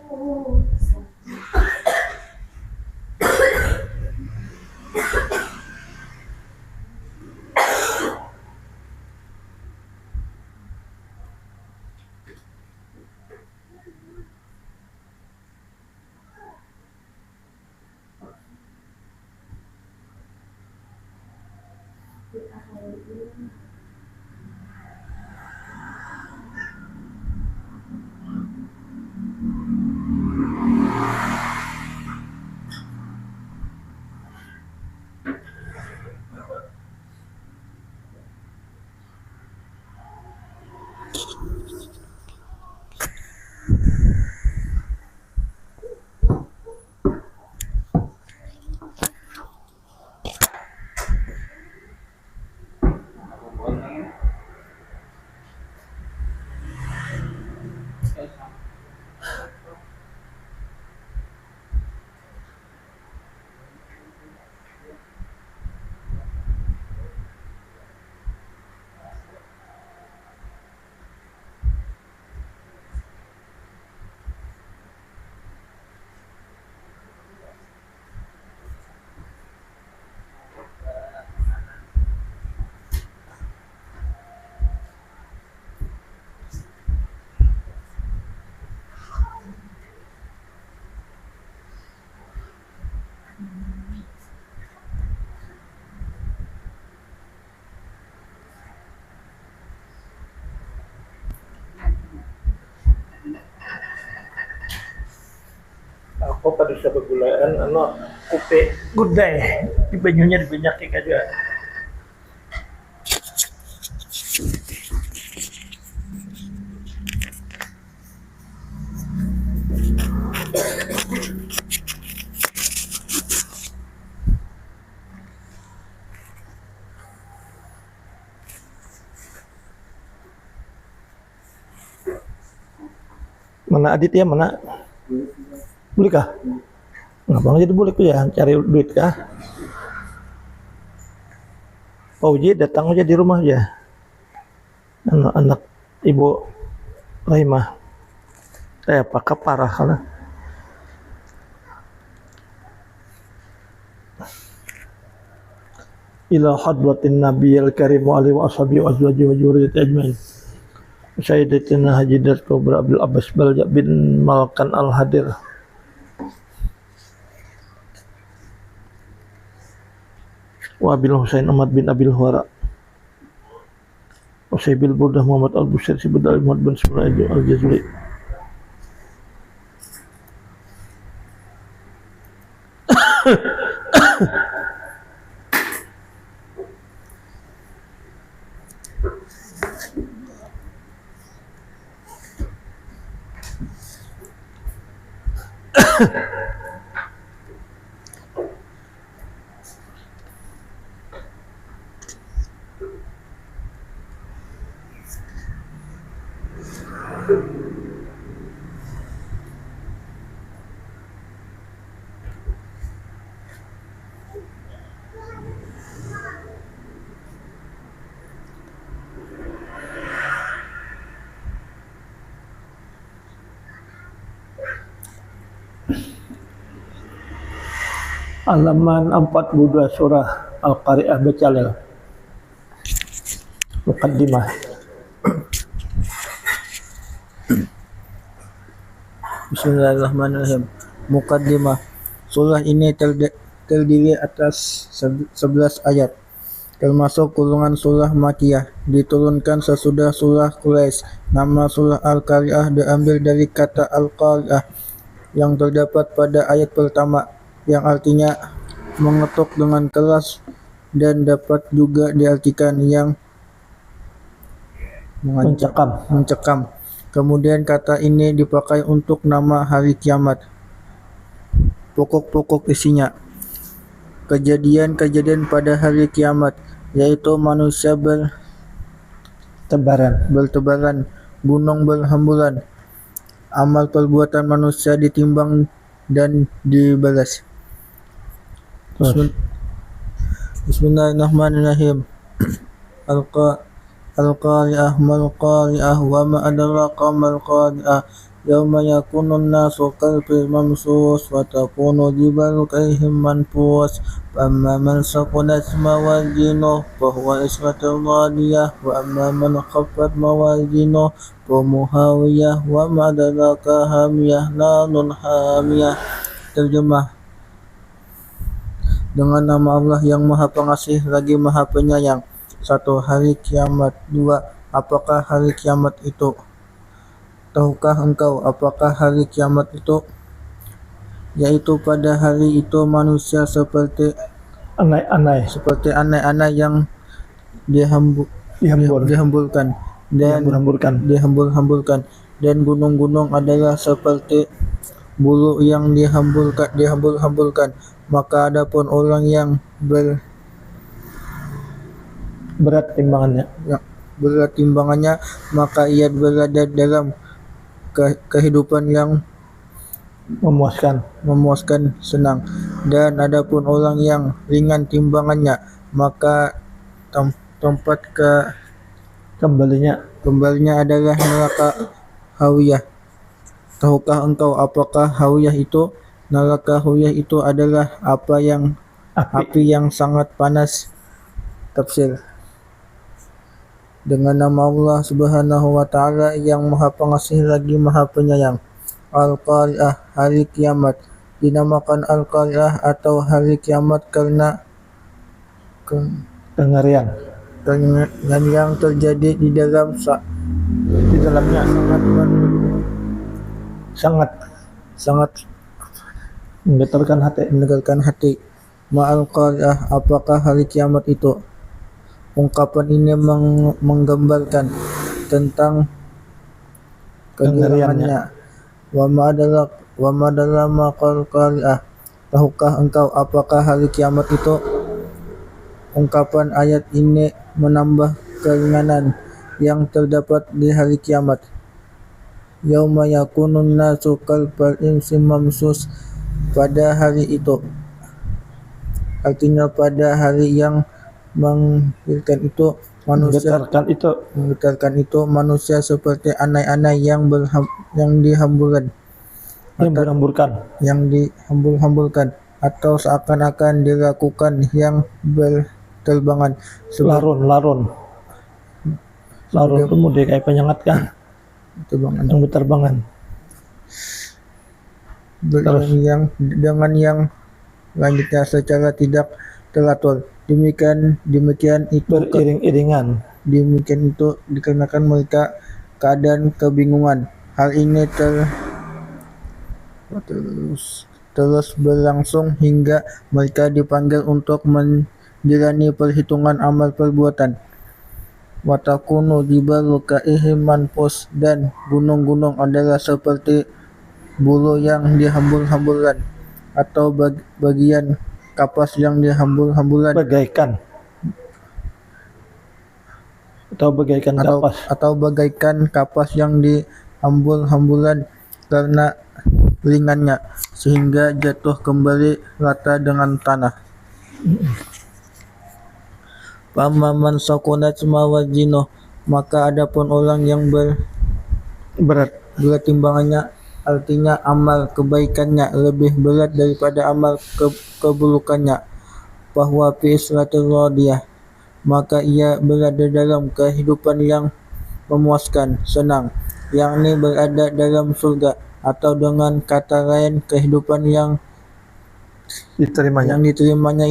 Ako pada sa bagulaan, kupe gudai di banyunya di banyak aja. Mana Aditya, mana? Boleh kah? Ngapang jadi boleh ya, cari duit kah? Pauji datang aja di rumah aja. Anak-anak Ibu Rahimah. Apakah parah karena ila hadratin nabiyil karim wa alihi wa ashabihi wa azwajihi wa dzurriyyatihi ajmain. Sayyidatina Hajidat Kubra Abil Abbas Balja bin Malkan Al-Hadir. Wa Abil Husain Ahmad bin Abil Huara. Wa Sayyibil Burdah Muhammad Al-Busair Sibadal Muhammad bin Sulaij Al-Jazuli. Halaman 42 surah Al-Qari'ah Bacalil. Muqaddimah. Bismillahirrahmanirrahim. Muqaddimah. Surah ini terdiri atas 11 ayat, termasuk kurungan surah Makkiyah, diturunkan sesudah surah Quraisy. Nama surah Al-Qari'ah diambil dari kata Al-Qari'ah yang terdapat pada ayat pertama, yang artinya mengetuk dengan keras, dan dapat juga diartikan yang mencekam. Kemudian kata ini dipakai untuk nama hari kiamat. Pokok-pokok isinya: kejadian-kejadian pada hari kiamat, yaitu manusia bertebaran, gunung berhamburan, amal perbuatan manusia ditimbang dan dibalas. Bismillahirrahmanirrahim. Al-Qari'ah mal-Qari'ah wa ma adraka mal-Qari'ah yauma yakunun nasu kalfil mamsus wa takunu jibalu kaihim manfus amma man saqulat mawazinuh fahuwa ismatul radiyah wa amma man khaffat mawazinuh fahuwa hawiyah wa ma adraka hamiyah narun hamiyah. Terjemah: dengan nama Allah yang Maha Pengasih lagi Maha Penyayang. 1. Hari kiamat. 2. Apakah hari kiamat itu? Tahukah engkau apakah hari kiamat itu? Yaitu pada hari itu manusia seperti Anai-anai. anak-anak yang dihambulkan dan dihambur-hamburkan, dan gunung-gunung adalah seperti bulu yang dihambur-hamburkan. Maka adapun orang yang Berat timbangannya, maka ia berada dalam kehidupan yang memuaskan, senang. Dan adapun orang yang ringan timbangannya, maka tempat kembalinya adalah neraka hawiyah. Tahukah engkau apakah hawiyah itu? Neraka hawiyah itu adalah api yang sangat panas. Tafsir: dengan nama Allah Subhanahu wa Ta'ala yang Maha Pengasih lagi Maha Penyayang. Al-Qari'ah, hari kiamat. Dinamakan Al-Qari'ah atau hari kiamat karena kengerian yang terjadi di dalamnya sangat menggetarkan hati. Ma'al Qari'ah, apakah hari kiamat itu? Ungkapan ini menggambarkan tentang kegeriannya. Wa madalla maqal qari'ah. Tahukah engkau apakah hari kiamat itu? Ungkapan ayat ini menambah keringanan yang terdapat di hari kiamat. Yauma yakunun nasu kalfal insi mamsus. Pada hari itu, artinya pada hari yang menggetarkan itu manusia seperti anak-anak yang dihambur-hamburkan atau seakan-akan dilakukan yang berterbangan. larun itu mudah kayak penyengat kan, yang berterbangan dengan yang lanjutnya secara tidak teratur. Demikian itu beriring-iringan. Demikian itu dikarenakan mereka keadaan kebingungan. Hal ini terus berlangsung hingga mereka dipanggil untuk menjalani perhitungan amal perbuatan. Watakunu jibalu kaihim manfus, dan gunung-gunung adalah seperti bulu yang dihambur-hamburkan atau bagian kapas yang dihambur-hamburkan, bagaikan kapas yang dihambur-hamburkan karena ringannya sehingga jatuh kembali rata dengan tanah. Pamaman sakunat mawazinuh, maka adapun orang yang berat timbangannya, artinya amal kebaikannya lebih berat daripada amal keburukannya. Bahwa fi isratil radiyah, maka ia berada dalam kehidupan yang memuaskan, senang, yakni berada dalam surga, atau dengan kata lain kehidupan yang diterimanya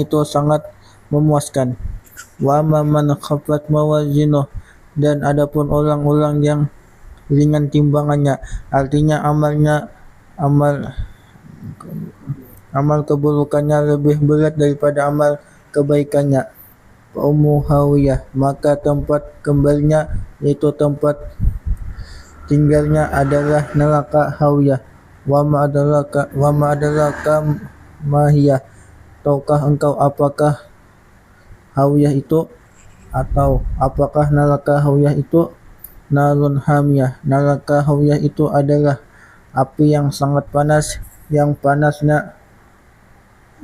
itu sangat memuaskan. Wa man khaffat mawazinuh, dan adapun orang-orang yang ringan timbangannya, artinya amal keburukannya lebih berat daripada amal kebaikannya. Ummu hawiyah, maka tempat kembalinya, yaitu tempat tinggalnya adalah neraka hawiyah. Wa ma adraka mahiyah. Tahukah engkau apakah hawiyah itu, atau apakah neraka hawiyah itu? Narun hamiyah. Neraka hawiyah itu adalah api yang sangat panas, yang panasnya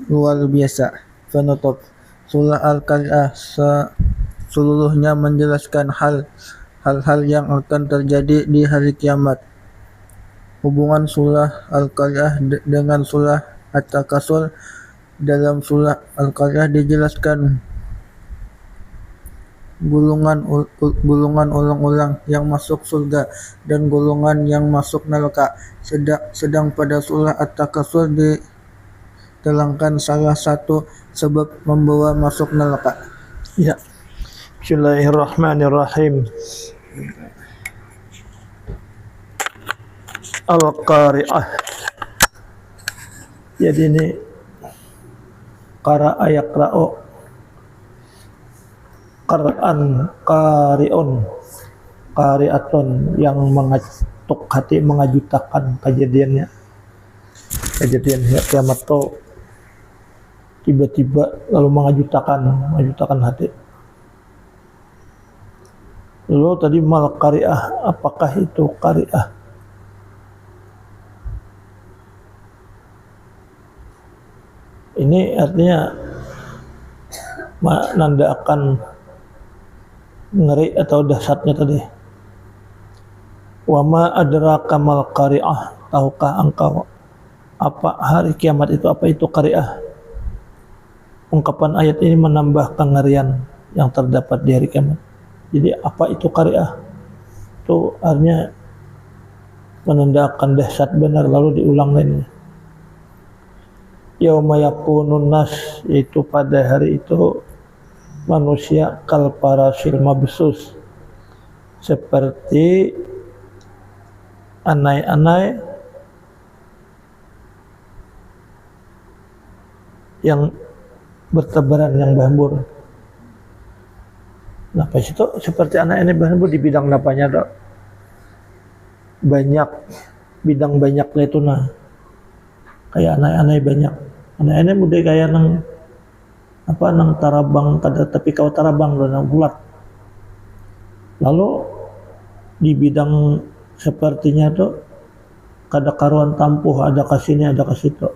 luar biasa. Penutup. Surah Al-Qari'ah seluruhnya menjelaskan hal-hal yang akan terjadi di hari kiamat. Hubungan surah Al-Qaryah dengan surah At-Takasur. Dalam surah Al-Qaryah dijelaskan golongan orang-orang yang masuk surga dan golongan yang masuk neraka. Sedang pada surah At-Takasur diterangkan salah satu sebab membawa masuk neraka. Ya. Bismillahirrahmanirrahim. Al-Qari'ah. Jadi ini qara'a yaqra'u, qara'an, qari'un, qari'atun, yang mengetuk hati, mengajutakan kejadian kiamat itu tiba-tiba lalu mengajutakan hati. Lalu tadi mal qari'ah, apakah itu qari'ah? Ini artinya menandakan ngeri atau dahsyatnya tadi. Wa ma adraka mal qari'ah, tahukah engkau apa hari kiamat itu, apa itu qari'ah? Ungkapan ayat ini menambah kengerian yang terdapat di hari kiamat. Jadi apa itu qari'ah? Itu artinya menandakan dahsyat benar. Lalu diulang lainnya. Yauma yakunun nas, yaitu pada hari itu manusia kal parasil mabsus, seperti anai-anai yang bertebaran, yang berhambur. Nah, pas itu seperti anai-anai berhambur di bidang napanya dok. Banyak bidang banyaknya itu nah. Kayak anai-anai banyak. Anai-anai mudah kayak nang tarabang kada, tapi kau tarabang lo nang bulat. Lalu di bidang sepertinya tuh kada karuan tampuh, ada kasini ada kasitu.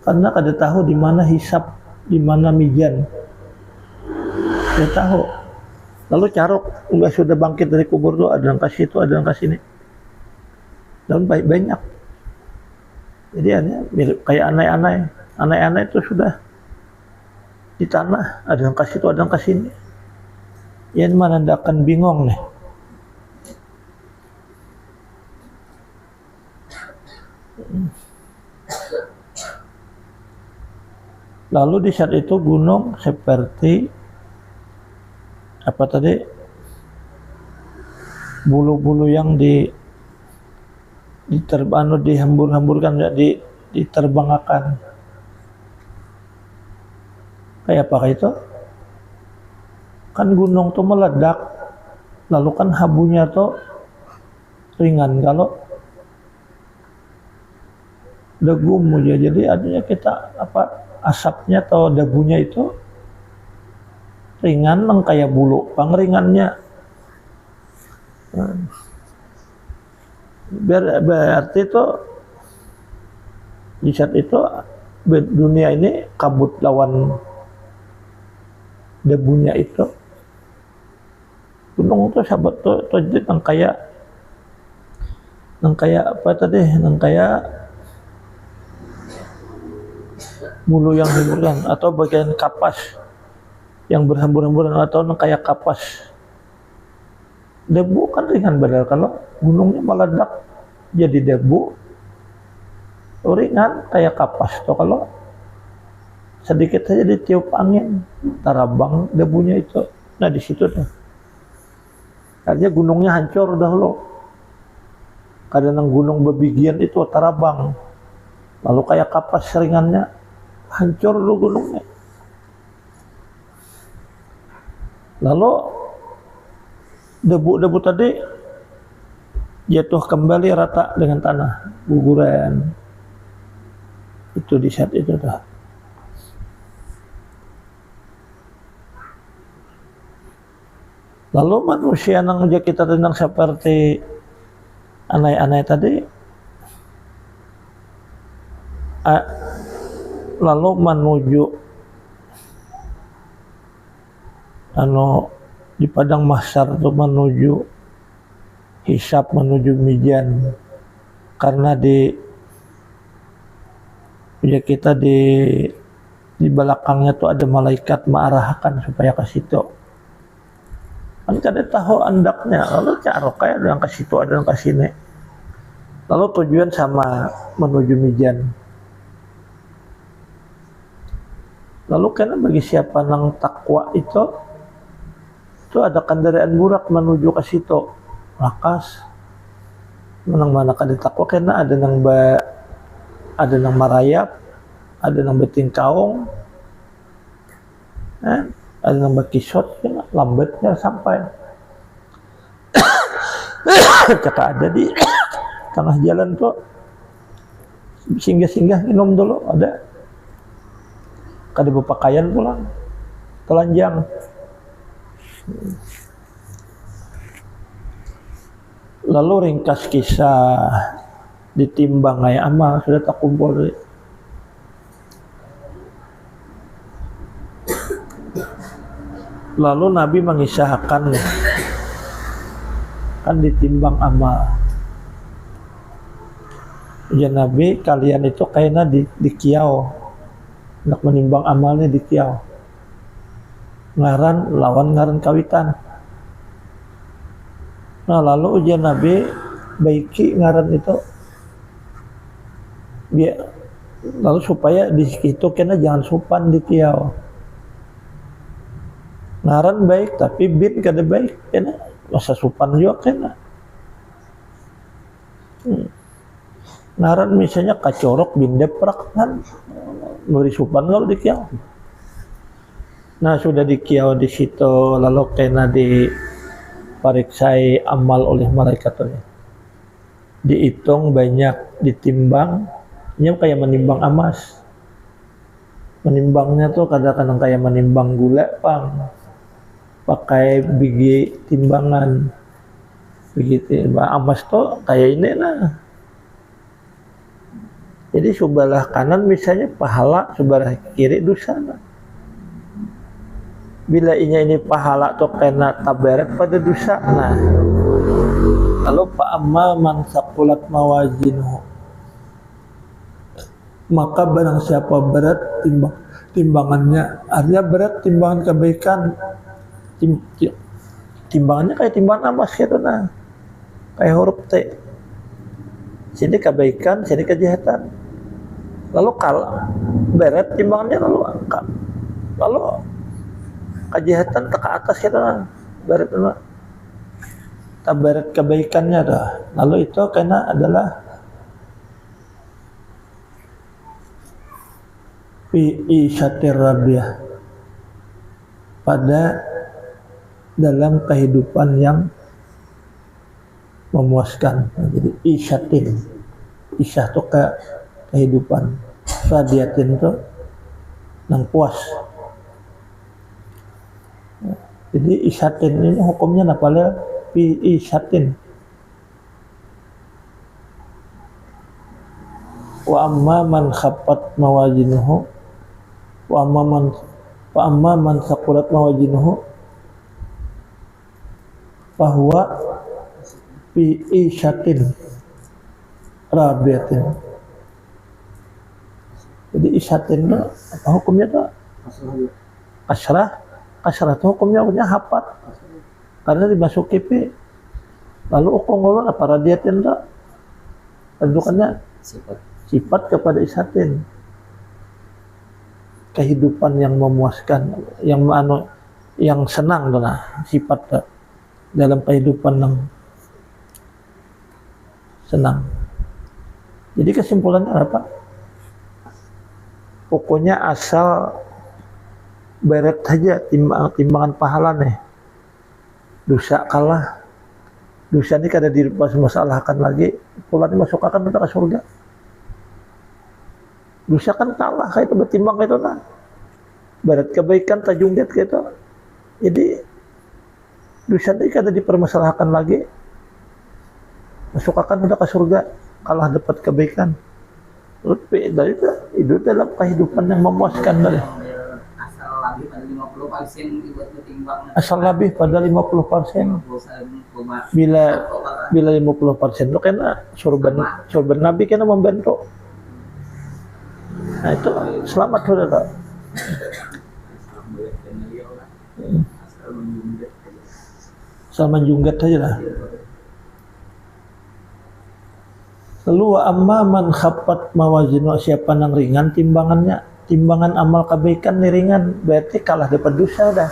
Karena kada tahu di mana hisab, di mana mijan. Kada tahu. Lalu carok enggak sudah bangkit dari kubur tuh ada yang kasih itu, ada yang kasih ini. Dan banyak. Jadi mirip kayak anai-anai itu sudah di tanah, ada yang kasih itu, ada yang kasih ini. Yang menandakan bingung nih. Lalu di saat itu gunung seperti apa tadi, bulu-bulu yang dihambur-hamburkan, diterbangkan. Kayak apa itu? Kan gunung tuh meledak, lalu kan habunya tuh ringan. Kalau debu ya, jadi artinya kita asapnya atau debunya itu ringan, kayak bulu pangringannya. Berarti itu di saat itu dunia ini kabut lawan debunya itu. Gunung itu sahabat tuh jadi nang kayak apa tadi, nang kayak bulu yang hamburan atau bagian kapas yang berhambur-hamburan, atau nang kayak kapas. Debu kan ringan, padahal kalau gunungnya meledak jadi debu ringan kayak kapas tuh, kalau sedikit saja ditiup angin tarabang debunya itu. Nah di situ tuh artinya gunungnya hancur dahulu. Kadang gunung bebigian itu tarabang, lalu kayak kapas ringannya hancur dulu gunungnya. Lalu debu-debu tadi jatuh kembali rata dengan tanah, guguran. Itu di saat itu dah. Lalu manusia nang kita tentang seperti anai-anai tadi, lalu menuju di padang mahsyar itu, menuju hisab menuju mizan, karena ya kita di belakangnya tuh ada malaikat mengarahkan supaya ke situ. Kan kada tahu andaknya, lalu carok kayak ada yang ke situ, ada yang ke sini. Lalu tujuan sama menuju mizan. Lalu karena bagi siapa nang takwa itu ada kendaraan burak menuju ke situ. Lakas menang mana kada takwa karena ada nang marayap, ada nang beting kaung, ada nang bakisot, lambatnya sampai. Cakap ada di tengah jalan tuh singgah-singgah minum dulu, ada kada berpakaian pulang, telanjang. Lalu ringkas kisah ditimbang kayak amal sudah tak kumpul. Lalu Nabi mengisahkan kan ditimbang amal. Ya Nabi, kalian itu kayaknya di kiau, nak menimbang amalnya di kiau. Ngaran lawan ngaran kawitan. Nah lalu ujian Nabi baiki ngaran itu biar lalu supaya di situ kena jangan sopan di kiau. Ngaran baik tapi bin kada baik kena masa sopan juga kena. Ngaran misalnya kacorok bin deprak kan beri sopan kalau di kiau. Nah sudah di kiau di situ lalu kena di pariksai amal oleh malaikat itu. Dihitung banyak, ditimbang, ini kayak menimbang emas. Menimbangnya tuh kadang-kadang kayak menimbang gula pang, pakai biji timbangan, begitu. Emas tuh kayak ini nah. Jadi sebelah kanan misalnya pahala, sebelah kiri dosa. Nah. Bila ini pahala tuh kena tabarat pada dosa. Nah, lalu fa'amma man saqulat mawazinuhu, maka barang siapa berat timbangannya, artinya berat timbangan kebaikan, timbangannya kayak timbangan emas gitu nah, kayak huruf T. Sini kebaikan, sini kejahatan. Lalu kalau berat timbangannya lalu angkat, lalu kejahatan ke atas gitu nah, berat nah. Tabarat kebaikannya dah. Lalu itu karena adalah isyatir radiyah, pada dalam kehidupan yang memuaskan. Jadi isyatin, isyah itu kehidupan, radiatin itu yang puas. Jadi isyatin ini hukumnya napalnya isyatin. Wa amma man khaffat mawazinuhu wa amma man saqulat mawazinuhu fahuwa fi isyatin radiyatin. Jadi isyatin itu apa hukumnya tuh? Kasrah itu hukumnya hapat karena dimasuki pi. Lalu ukung apa radiatin tuh? Tentukannya sifat kepada isyatin, kehidupan yang memuaskan, yang senang tuh nah, sifat tuh, dalam kehidupan yang senang. Jadi kesimpulannya apa? Pokoknya asal berat saja timbangan pahala nih, dosa kalah. Dosa ini kada dimasalahkan lagi, pula dimasukkan ke surga. Dosa kan kalah kayak itu bertimbang itu nah. Berat kebaikan tajungdet gitu. Jadi dosa ini kada dipermasalahkan lagi, masukkan ke surga, kalah dapat kebaikan. Dari itu dalam kehidupan yang memuaskan dari. Asal lebih pada 50%. Bila bila 50% itu kena sorban Nabi kena membantu. Nah itu selamat saudara. Salman Junggat saja lah. Lalu wa amma man khaffat mawazinu, siapa yang ringan timbangannya, timbangan amal kebaikan nih ringan, berarti kalah dapat dosa dah.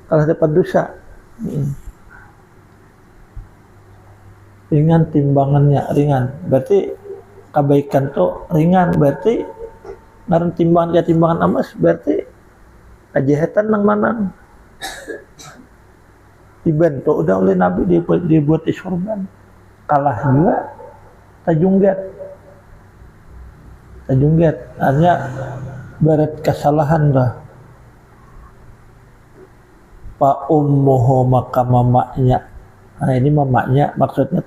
Kalah dapat dosa. Ringan timbangannya ringan, berarti kebaikan tuh ringan, berarti ngaran timbangan ke timbangan amas, berarti kejahatan nang manang. Dibentuk udah oleh Nabi dibuat sorban. Kalah juga tajunggat hanya berat kesalahan dah. Pak ummuhu, maka mamaknya. Nah ini mamaknya maksudnya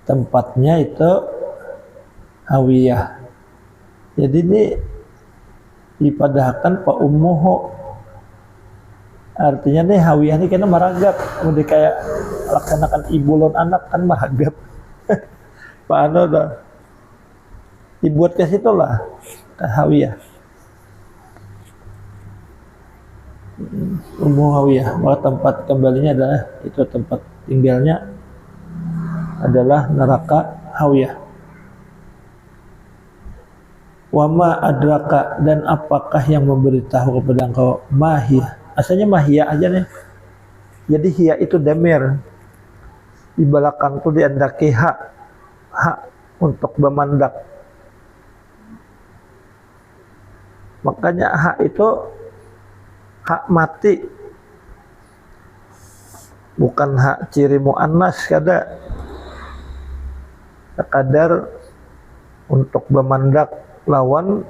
tempatnya itu hawiyah. Jadi ini dipadahkan Pak ummuhu, artinya nih hawiyah ini kena maragap, udah kayak laksanakan ibulon anak kan maragap. Pak Ano dah dibuat ke situ lah ke hawiyah. Hawiyah, maka tempat kembalinya adalah itu, tempat tinggalnya adalah neraka hawiyah. Wama adraka, dan apakah yang memberitahu kepada engkau mahiyah. Asalnya mahiyah aja nih. Jadi hiya itu damir. Di belakang tuh diandaki hak untuk memandak. Makanya hak itu hak mati. Bukan hak ciri muannas kada. Sekadar untuk memandak lawan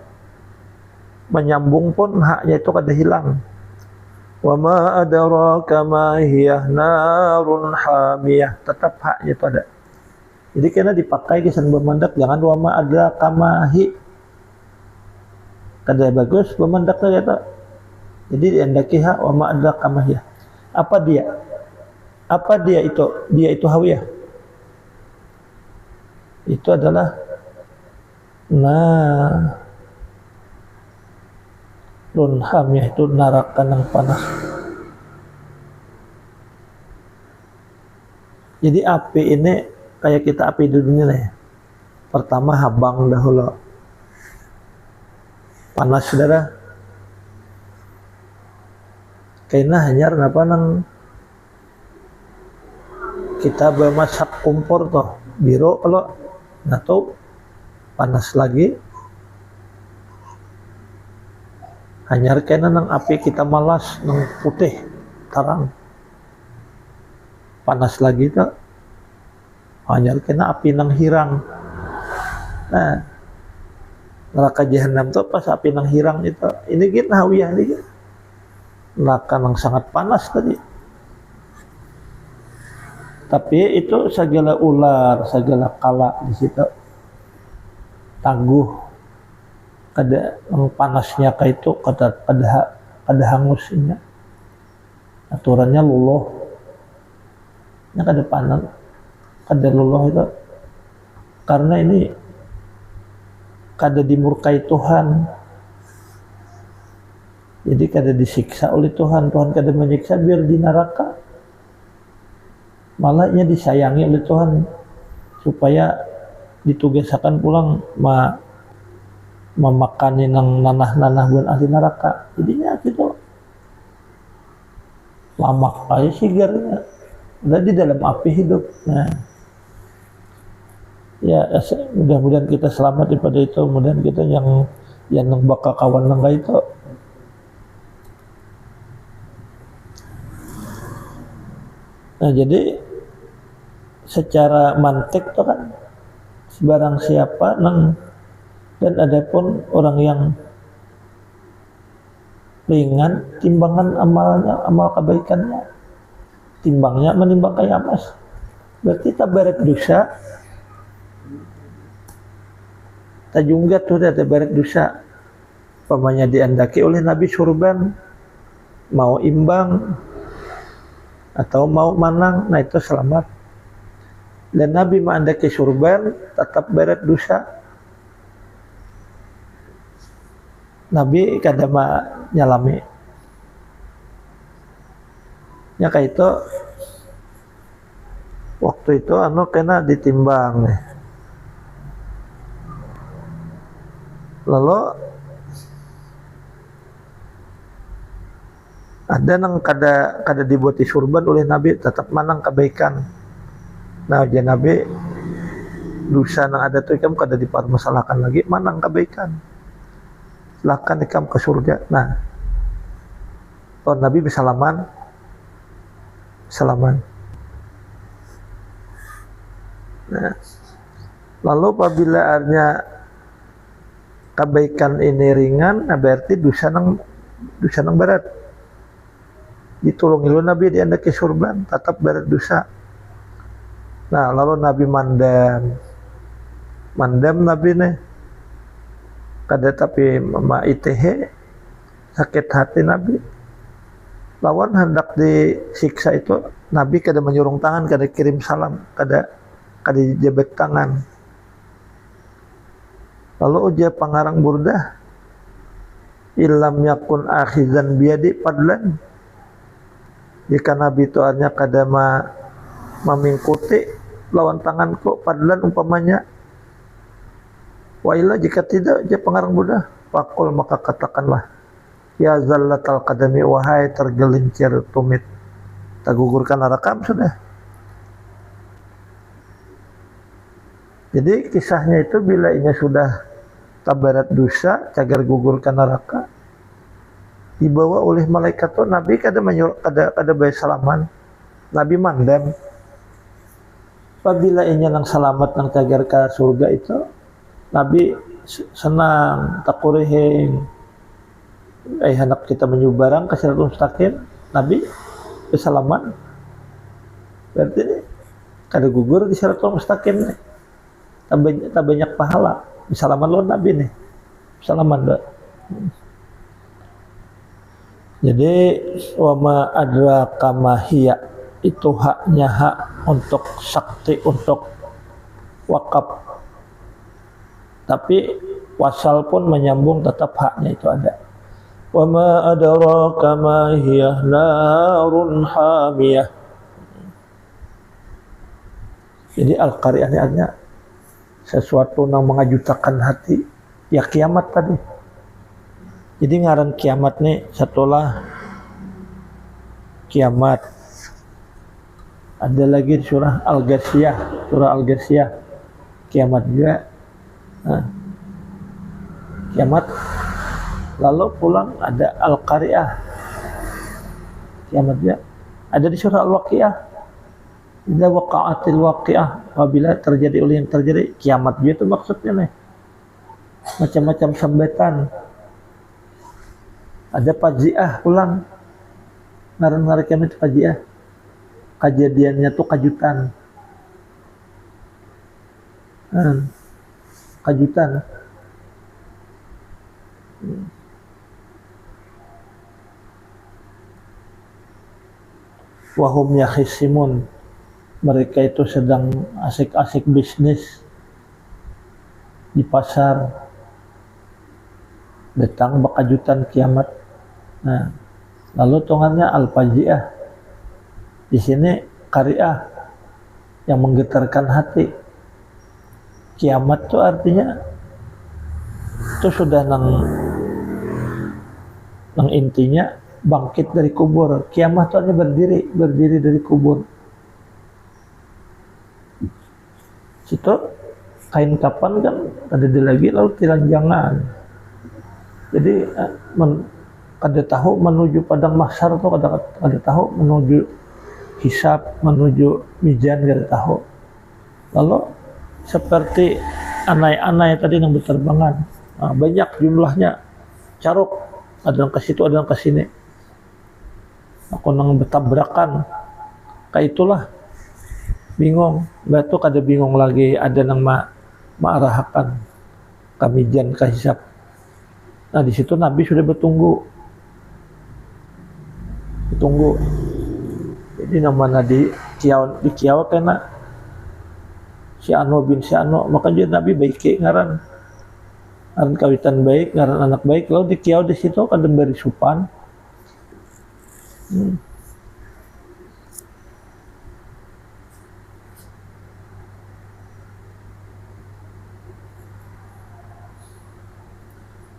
menyambung pun haknya itu kada hilang. Wa ma adraka ma hiya narun hamiyah, tetap haknya itu ada. Jadi kena dipakai kesan bermandak, jangan wa ma adraka ma hi. Kada bagus bermandak saja tak. Jadi diandaki hak wa ma adraka ma hiya. Apa dia? Apa dia itu? Dia itu hawiyah. Itu adalah hamiyah, itu neraka yang panas. Jadi api ini kayak kita api di dunia nih. Pertama habang dahulu. Panas saudara. Kayaknya hanyar kenapa nang kita bermasak kompor toh biru kalau atau panas lagi. Hanyar kena nang api kita malas nang putih terang, panas lagi tak. Hanyar kena api nang hirang. Nah neraka jahanam tuh pas api nang hirang itu, ini kita hawiyah ini neraka nang sangat panas tadi. Tapi itu segala ular, segala kala di situ tangguh. Kada panasnya kayak itu kada hangusnya, aturannya luluh nya kada panas, kada luluh itu karena ini kada dimurkai Tuhan, jadi kada disiksa oleh Tuhan kada menyiksa biar di neraka, malahnya disayangi oleh Tuhan supaya ditugaskan pulang memakani nang nanah-nanah buat ahli neraka. Jadinya gitu lama kali sigarnya udah di dalam api hidup. Nah ya mudah-mudahan kita selamat daripada itu, mudah-mudahan kita yang bakal kawan langga itu. Nah jadi secara mantik tuh kan sebarang siapa dan adapun orang yang ringan timbangan amalnya, amal kebaikannya, timbangnya menimbang kayak emas, berarti tabarat dosa, tajunggat tuh tabarat dosa. Pamanya diandaki oleh Nabi sorban mau imbang, atau mau manang, nah itu selamat. Dan Nabi ma'andaki surban tetap beret dosa. Nabi kada ma nyalami. Ya kayak itu waktu itu kena ditimbang nih. Lalu ada nang kada dibuati surban oleh Nabi tetap manang kebaikan. Nah, jadi Nabi dosa nang ada tuh ikam kada dipermasalahkan lagi, manang kebaikan. Silakan ikam ke surga. Nah, kalau Nabi bersalaman, salaman. Nah, lalu apabila artinya kebaikan ini ringan, nah berarti dosa nang berat. Ditolong ilu Nabi diandaki surban, tetap berat dosa. Nah, lalu Nabi mandam Nabi nih, kada tapi ma'itehe, sakit hati Nabi. Lawan hendak disiksa itu, Nabi kada menyurung tangan, kada kirim salam, kada jabat tangan. Lalu ujar pengarang burdah, ilam yakun akhizan biadi padlan. Jika Nabi itu hanya kada memingkuti lawan tanganku padlan umpamanya, wa illa jika tidak, dia pengarang burdah, fakul maka katakanlah, ya zallatal qadami, wahai tergelincir tumit, tergugurkan rakam sudah. Jadi kisahnya itu bila ini sudah tabarat dosa, cagar gugurkan neraka, dibawa oleh malaikat tuh Nabi kada baik salaman, Nabi mandam. Apabila inya nang selamat nang cagar ke surga itu, Nabi senang, takurihing. Hendak kita menyubarang ke siratul mustaqim, Nabi bersalaman. Berarti kada gugur di siratul mustaqim nih. Tak banyak pahala. Bersalaman lo Nabi nih. Bersalaman dah. Jadi wa ma adraka ma hiya, itu haknya hak untuk sakti, untuk wakaf. Tapi wasal pun menyambung, tetap haknya itu ada. Wa ma adraka ma hiya narun hamiyah. Jadi al-qari'ah ini artinya sesuatu yang mengajutakan hati, ya kiamat tadi. Jadi ngaran kiamat nih setelah kiamat. Ada lagi di surah Al-Ghasyiyah, kiamat juga. Nah, kiamat. Lalu pulang ada Al-Qari'ah, kiamat juga. Ada di surah Al-Waqi'ah, idza waqa'atil waqi'ah, apabila terjadi oleh yang terjadi, kiamat juga itu maksudnya nih. Macam-macam sambetan. Ada faji'ah pulang. Ngaran kiamat itu faji'ah. Kejadiannya tuh kejutan. Kejutan. Wahum yakhisimun, mereka itu sedang asik-asik bisnis di pasar. Datang bakajutan kiamat. Nah, lalu tongannya al-faji'ah. Di sini qari'ah yang menggetarkan hati. Kiamat itu artinya itu sudah nang intinya bangkit dari kubur. Kiamat itu artinya berdiri dari kubur. Situ kain kapan kan ada lagi, lalu tilanjangan. Jadi kada tahu menuju padang mahsyar tuh, kada tahu menuju hisab, menuju mizan, kada tahu. Lalu seperti anai-anai tadi yang berterbangan, banyak jumlahnya, caruk, ada yang ke situ, ada yang ke sini. Aku nang bertabrakan, kayak itulah, bingung. Batu kada bingung lagi, ada yang ma'arahakan kamijan ke hisab. Nah di situ Nabi sudah bertunggu. Jadi namanya di kiau kena si Ano bin si Ano, maka jadi Nabi baik ngaran kawitan baik, ngaran anak baik. Lalu di kiau di situ kan beri supan.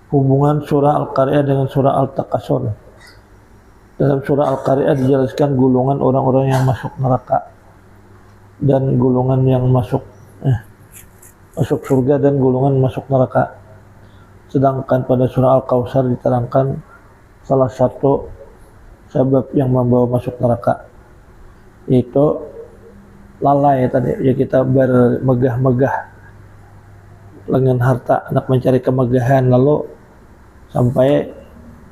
Hubungan surah Al-Qari'ah dengan surah Al-Takasur. Dalam surah Al-Qari'ah dijelaskan golongan orang-orang yang masuk neraka dan golongan yang masuk surga dan golongan masuk neraka. Sedangkan pada surah Al-Kautsar diterangkan salah satu sebab yang membawa masuk neraka, yaitu lalai tadi, ya kita bermegah-megah dengan harta, anak mencari kemegahan lalu sampai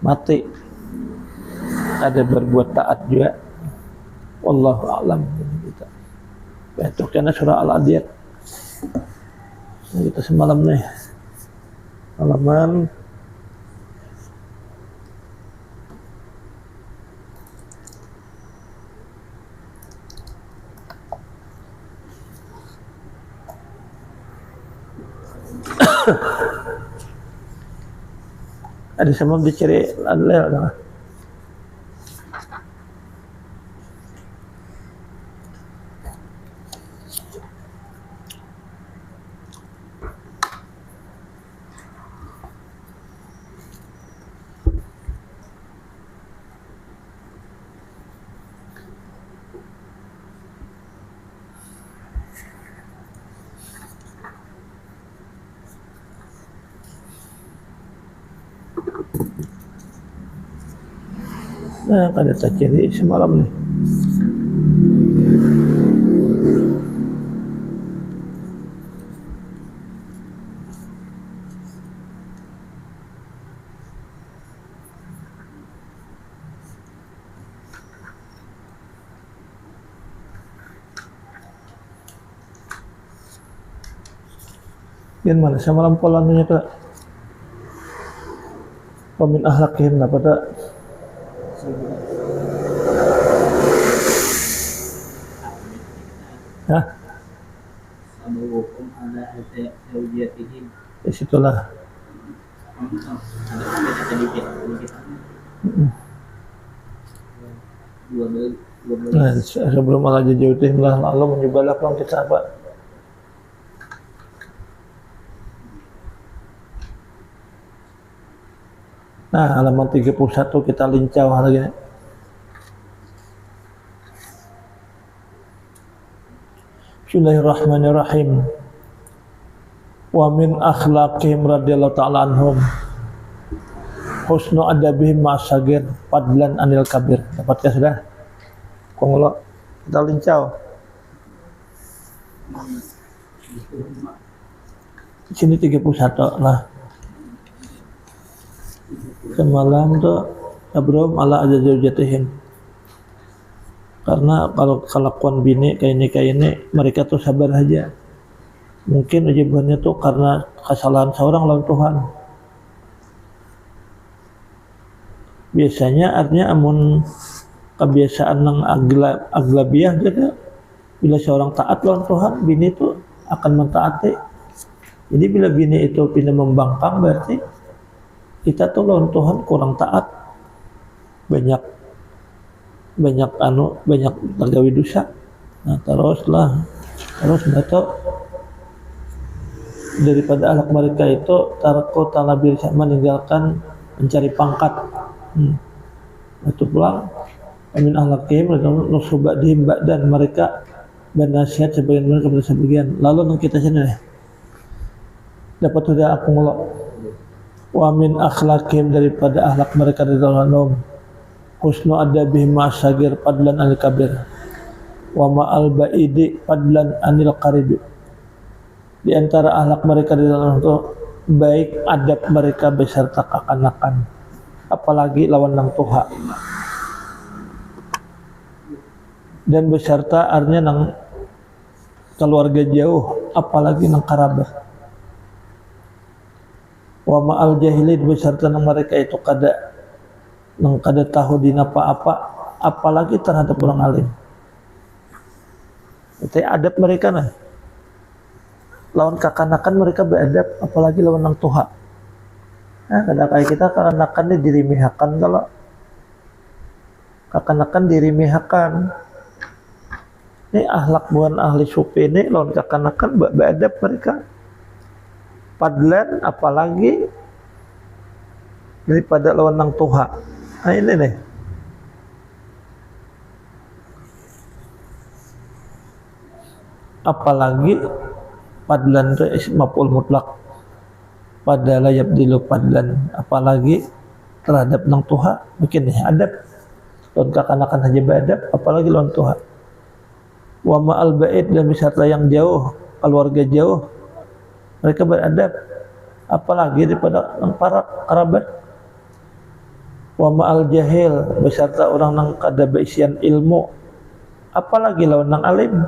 mati. Ada berbuat taat juga. Wallahu a'lam. Itu karena surah Al-Adiyat. Kita semalam nih halaman ada sama dicari ada. Nah, ada tak cari semalam nih. Yang mana semalam polanunya tak? Pamin ahlakihim apa tak? Hah? Di situlah. Nah, sebelum Allah jauhin lah, Allah mencobalah pelang kita apa? Nah, halaman 31 kita lincah lagi. Bismillahirrahmanirrahim. Wa min akhlaqihim radhiyallahu ta'ala anhum husnu adabihim ma'asagir fadlan anil kabir. Dapatkah sudah? Kongolo kita lincah. Di sini 31 lah. Semalam tuh Abram ala aja jatihim. Karena kalau kelakuan bini kayak ini mereka tuh sabar aja. Mungkin ujiannya tuh karena kesalahan seorang lawan Tuhan. Biasanya artinya amun kebiasaan yang aglabiah juga, bila seorang taat lawan Tuhan, bini itu akan mentaati. Jadi bila bini itu pindah membangkang berarti kita tuh lawan Tuhan kurang taat, banyak tergawi dosa. Nah terus atau daripada anak mereka itu tarko talabir meninggalkan mencari pangkat. Itu pulang amin ahlakim nusubadihim dan mereka bernasihat sebagian mereka kepada sebagian. Lalu kita sini dapat sudah aku ngelok. Wa min akhlaqihim daripada akhlak mereka dari dalam husnu adabihim ma'asagir padlan anil kabir wa ma'al ba'idi padlan anil qarib. Di antara akhlak mereka di dalam itu baik adab mereka beserta kekanakan, apalagi lawan nang tuha, dan beserta artinya nang keluarga jauh, apalagi nang kerabat. Wa ma'al jahilin beserta nang mereka itu kada tahu dina apa-apa, apalagi terhadap orang alim. Itu adab mereka nah. Lawan kakanakan mereka beradab, apalagi lawan nang tuha. Nah, kadang-kadang kita kakanakan ini dirimihakan kalau kakanakan dirimihakan. Ini ahlak buan ahli sufi ini lawan kakanakan beadab mereka. Padlan apalagi daripada lawan nang tuha. Nah ini nih. Apalagi padlan itu maf'ul mutlak. Pada layab dilu padlan, apalagi terhadap nang tuha bikin nih adab. Lawan kakanakan aja beadab, apalagi lawan tuha. Wa ma'al ba'id, dan wisata yang jauh, keluarga jauh, mereka beradab, apalagi daripada para kerabat. Wa ma'al jahil, beserta orang nang kada beisian ilmu, apalagi lawan nang alim.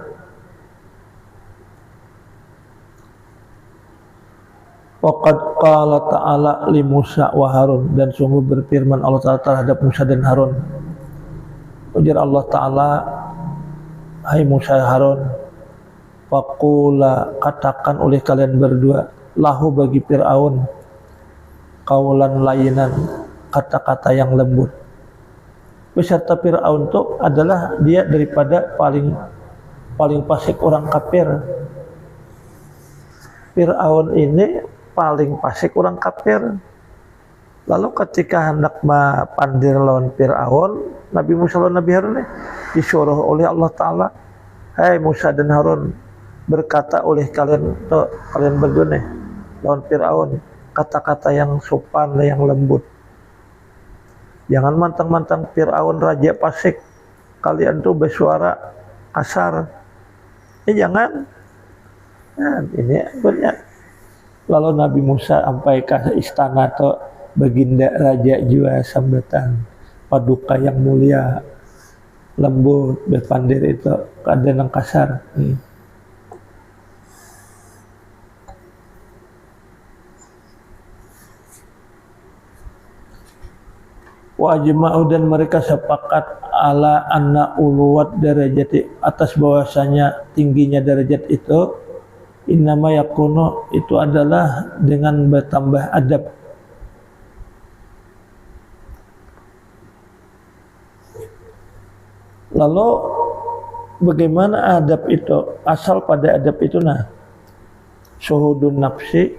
Waqad qala ta'ala li Musa wa Harun, dan sungguh berfirman Allah Ta'ala terhadap Musa dan Harun. Ujar Allah Ta'ala, hai Musa Harun, faqula, katakan oleh kalian berdua, lahu bagi Fir'aun, qaulan layinan, kata-kata yang lembut. Beserta Fir'aun itu adalah dia daripada paling fasik orang kafir. Fir'aun ini paling fasik orang kafir. Lalu ketika hendak pandir lawan Fir'aun, Nabi Musa dan Nabi Harun disuruh oleh Allah Ta'ala, hai Musa dan Harun, berkata oleh kalian berdua nih lawan Fir'aun kata-kata yang sopan, yang lembut. Jangan mantang-mantang Fir'aun raja fasik, kalian tuh bersuara kasar. Jangan. Nah, ini banyak. Lalu Nabi Musa sampai ke istana atau baginda raja jua sambatan paduka yang mulia, lembut, berpandir itu keadaan yang kasar. Wa ajma'u, dan mereka sepakat ala anna uluwat derajati, atas bahwasanya tingginya derajat itu innama yakunu, itu adalah dengan bertambah adab. Lalu bagaimana adab itu? Asal pada adab itu syuhudun naksi,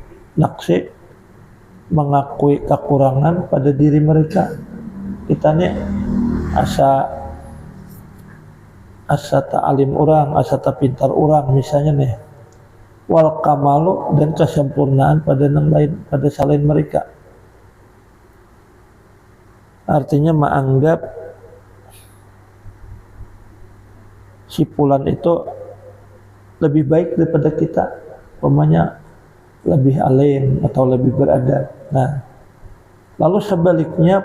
mengakui kekurangan pada diri mereka. Kita nih asa ta'alim orang, asa pintar orang misalnya nih. Wal kamalu, dan kesempurnaan pada yang lain, pada selain mereka. Artinya menganggap si fulan itu lebih baik daripada kita, umpamanya lebih alim atau lebih beradab. Nah, lalu sebaliknya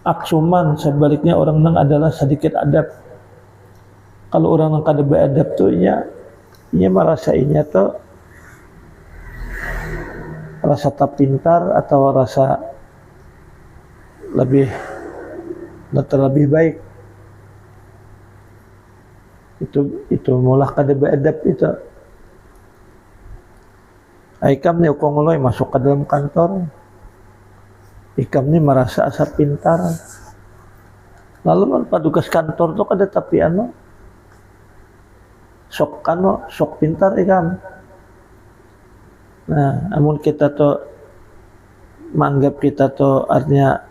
aksuman, sebaliknya orang nang adalah sedikit adab. Kalau orang yang kada beradab tuh ia merasa tuh rasa tak pintar atau rasa lebih baik. Itu mulah kada beadab itu. Ikam ni ukong uloy masuk ke dalam kantor. Ikam ni merasa asa pintar. Lalu padukas kantor tuh kada tapi sok pintar ikam. Nah, namun kita tuh menganggap kita tuh artinya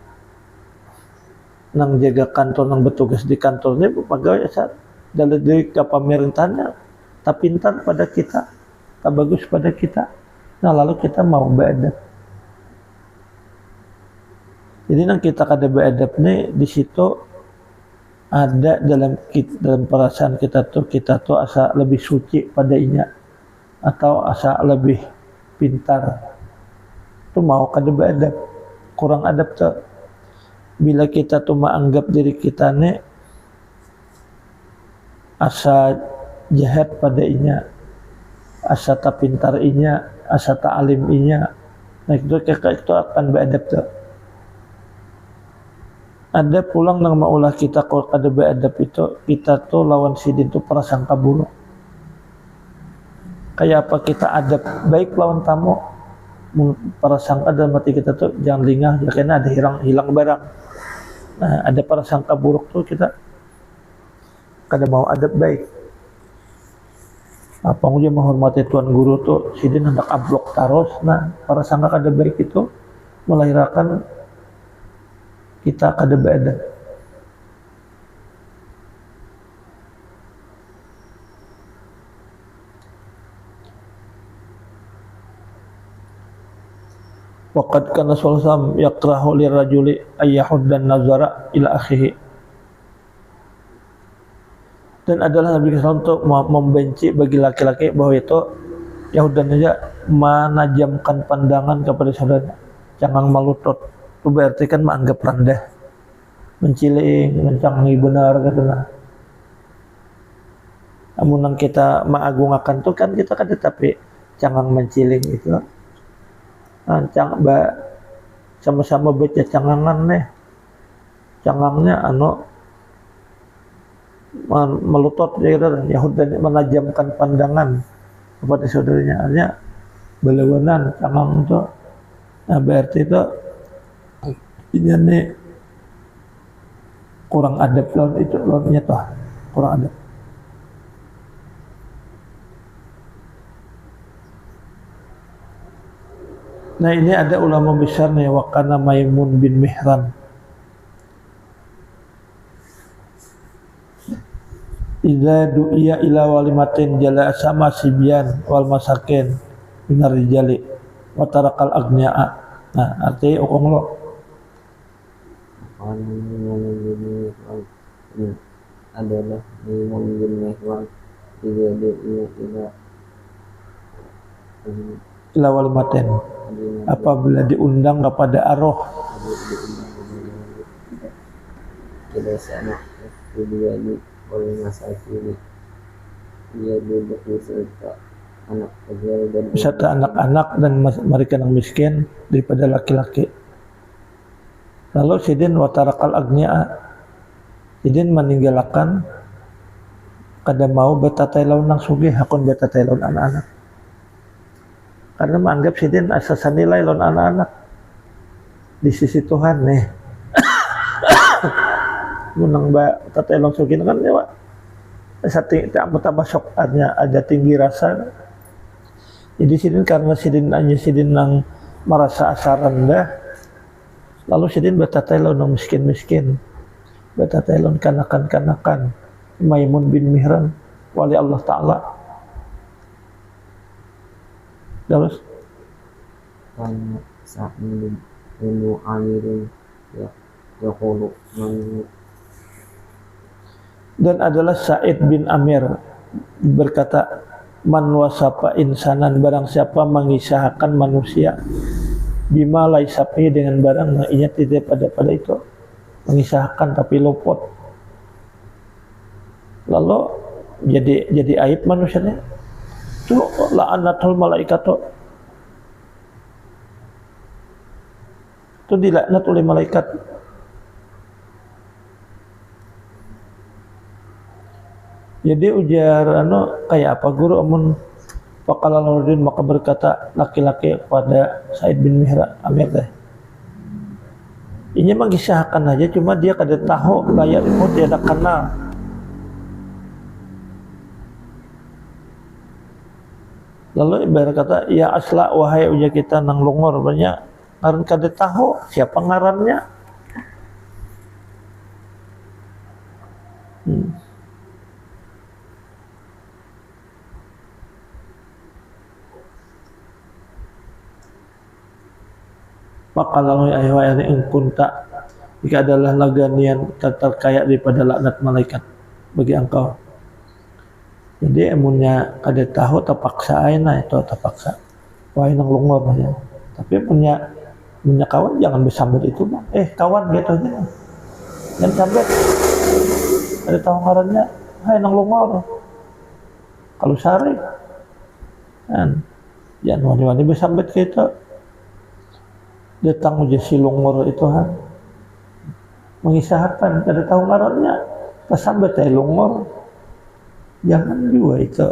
nang jaga kantor, nang bertugas di kantor ini pegawai dari pemerintahannya tak pintar pada kita, tak bagus pada kita. Nah, lalu kita mau beradab. Jadi nang kita kada beadab nih, di situ ada dalam perasaan kita tuh asa lebih suci padanya atau asa lebih pintar. Itu mau kada beadab, kurang adab tuh. Bila kita tuh menganggap diri kita nih asa jahat padanya, asa tak pintar inya, asa tak alim inya, nah itu akan beadab tuh. ada pulang nang maulah kita kalau kada beadab itu kita tuh lawan sidin tuh prasangka buruk. Kayak apa kita adab baik lawan tamu, prasangka dalam hati kita tuh jangan lingah ya karena ada hilang barang. Nah, ada prasangka buruk tuh kita kada mau adab baik. Apa dia menghormati tuan guru tuh sidin hendak ablok taros. Nah, prasangka kada baik itu melahirkan kita kada beadab. Waqad kana sallallahu yakrahu lirajuli ayyahuddan nazara ila akhihi. Dan adalah Nabi SAW untuk membenci bagi laki-laki bahwa itu Yahudan aja menajamkan pandangan kepada saudara, jangan melutot. Itu berarti kan menganggap rendah, menciling, mencangi benar katanya. Namun yang kita mengagungakan tuh kan kita kan tetapi jangan menciling itu. Sama-sama baca cangangan nih, cangangnya melutot Yahudan menajamkan pandangan kepada saudaranya, artinya belawanan cangang itu. Nah berarti itu ini kurang adab lawan itu lawannya toh kurang adab. Nah ini ada ulama besar nih, Wakana Maimun bin Mihran. Idza du'iya ila walimatin jala sama sibyan wal masakin minar rijali wa tarakal agniya'a. Nah artinya ukong lo adalah Maimun bin Mihran idza du'iya ila walimatin, apabila diundang kepada aroh tidak sama Rijali wal masakin, dia duduk beserta anak kecil dan beserta anak-anak dan mereka yang miskin daripada laki-laki. Lalu sidin watarakal agni'a, sidin meninggalkan kada mau betatai lawan nang sugih hakun betatai lawan anak-anak, karena menganggap sidin asasa nilai lawan anak-anak di sisi Tuhan nih. Menang betatai lawan sugih kan ya Pak, tambah sokatnya ada tinggi rasa. Jadi sidin karena sidin nang merasa asa rendah, lalu sidin betatai lawan miskin-miskin, betatai lawan kanakan-kanakan. Maimun bin Mihran wali Allah Ta'ala. Terus kan Sa'id bin Amir yaqulu dan adalah Sa'id bin Amir berkata, man wasapa insanan, barang siapa mengisahkan manusia bima laisapi dengan barang yang ia tidak pada itu, mengisahkan tapi luput, lalu jadi aib manusianya itu la'anatul malaikatu, itu dilaknat oleh malaikat. Jadi ujar kayak apa guru amun faqala Nuruddin, maka berkata laki-laki pada Sa'id bin Mihran Amir teh, ini mengisahkan aja cuma dia kada tahu layak itu tidak kenal. Lalu ibarat kata ya asla wahai ujar kita nang longor banyak ngaran kada tahu siapa ngarannya. Maka lalu ayat yang kunta, jika adalah laganian terkaya daripada laknat malaikat bagi engkau. Jadi emunnya kada tahu terpaksa aina itu terpaksa. Wah nang lungor ya. Tapi punya kawan jangan bersambut itu bang. Kawan gitu aja. Jangan sambut. Ada tahu ngarannya, hai nang lungor. Kalau sari, kan jangan wani-wani bersambut kita. Datang aja si longor itu mengisahkan kada tahu ngarannya pasambat teh longor. Jangan juga itu.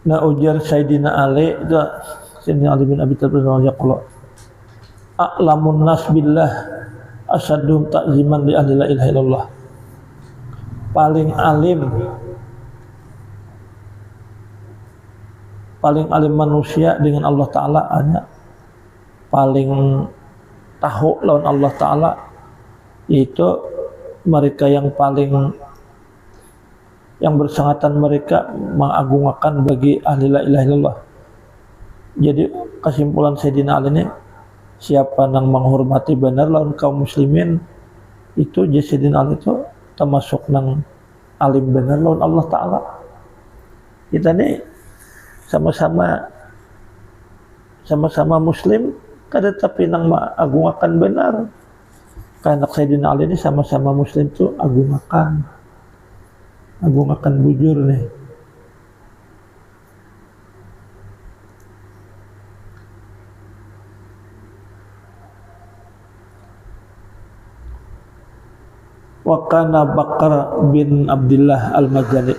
Nah ujar Sayyidina Ali itu Sayyidina Ali bin Abi Thalib radhiyallahu a'lamun nas billah asadum ta'ziman li ahli la ilaha illallah. Paling alim manusia dengan Allah Ta'ala hanya paling tahu lawan Allah Ta'ala, yaitu mereka yang bersangatan mereka mengagungkan bagi ahli la ilaha illallah. Jadi kesimpulan Sayyidina Ali ini, siapa yang menghormati benar lawan kaum muslimin itu Sayyidina Ali itu termasuk nang alim benar lawan Allah Ta'ala. Kita ini sama-sama muslim kada tapi nang agungkan benar. Karena Sayyidina Ali ini sama-sama muslim itu agungkan bujur nih. Wa kana Bakar bin Abdullah al-Majali,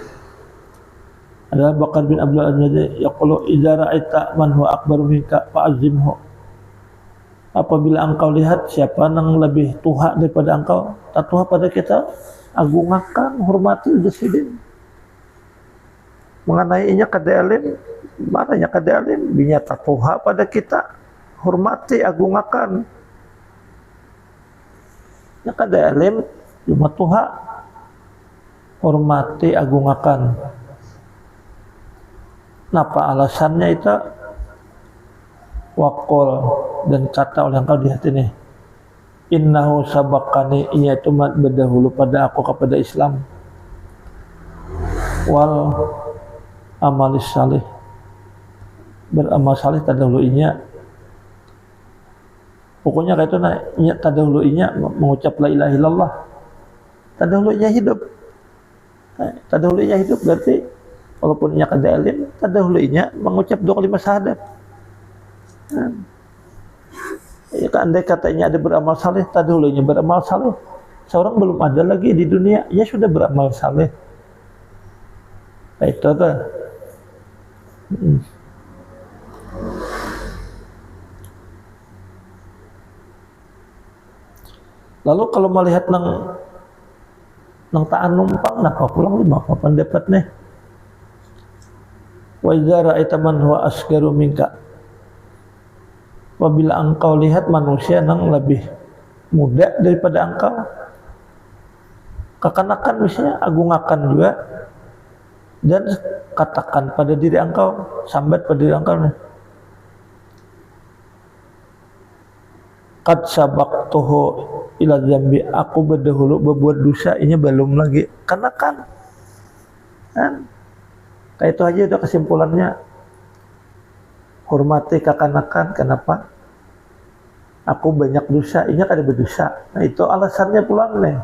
adalah Bakar bin Abdullah al-Majali, yaqulu idza ra'aita man huwa akbaru minka fa'azzimhu. Apabila engkau lihat siapa yang lebih tua daripada engkau, tatuha pada kita, agungkan, hormati Jasidin. Mengenai inya kadalin, marahnya kadalin, binya tatuha pada kita, hormati, agungkan. Ya kadalin, cuma tuha, hormati, agungkan. Napa alasannya itu? Waqol, dan kata oleh engkau di hati ini, innahu sabaqani, ia itu berdahulu pada aku kepada Islam, wal amalis salih, beramal salih terdahulu inya. Pokoknya kayak itu inya terdahulu inya mengucap la ilaha illallah, terdahulu inya hidup. Terdahulu inya hidup berarti walaupun inya kada alim, terdahulu inya mengucap dua kalimat syahadat. Ya kan, andai katanya ada beramal saleh, terdahulunya beramal saleh. Seorang belum ada lagi di dunia, ya sudah beramal saleh. Itu tuh. Lalu kalau melihat nang taan numpang, nak pulang lima apa pendapat nih? Wa idza ra'aita man huwa asgaru minka, apabila engkau lihat manusia yang lebih muda daripada engkau, kekanakan misalnya, agungkan juga, dan katakan pada diri engkau, sambat pada diri engkau, qad sabaqtuhu ila dzambi, aku berdahulu berbuat dosa, ini belum lagi. Kanakan, kayak itu aja udah kesimpulannya. Hormati kekanakan. Kenapa? Aku banyak dosa, ini kada berdosa. Nah itu alasannya pulang nih.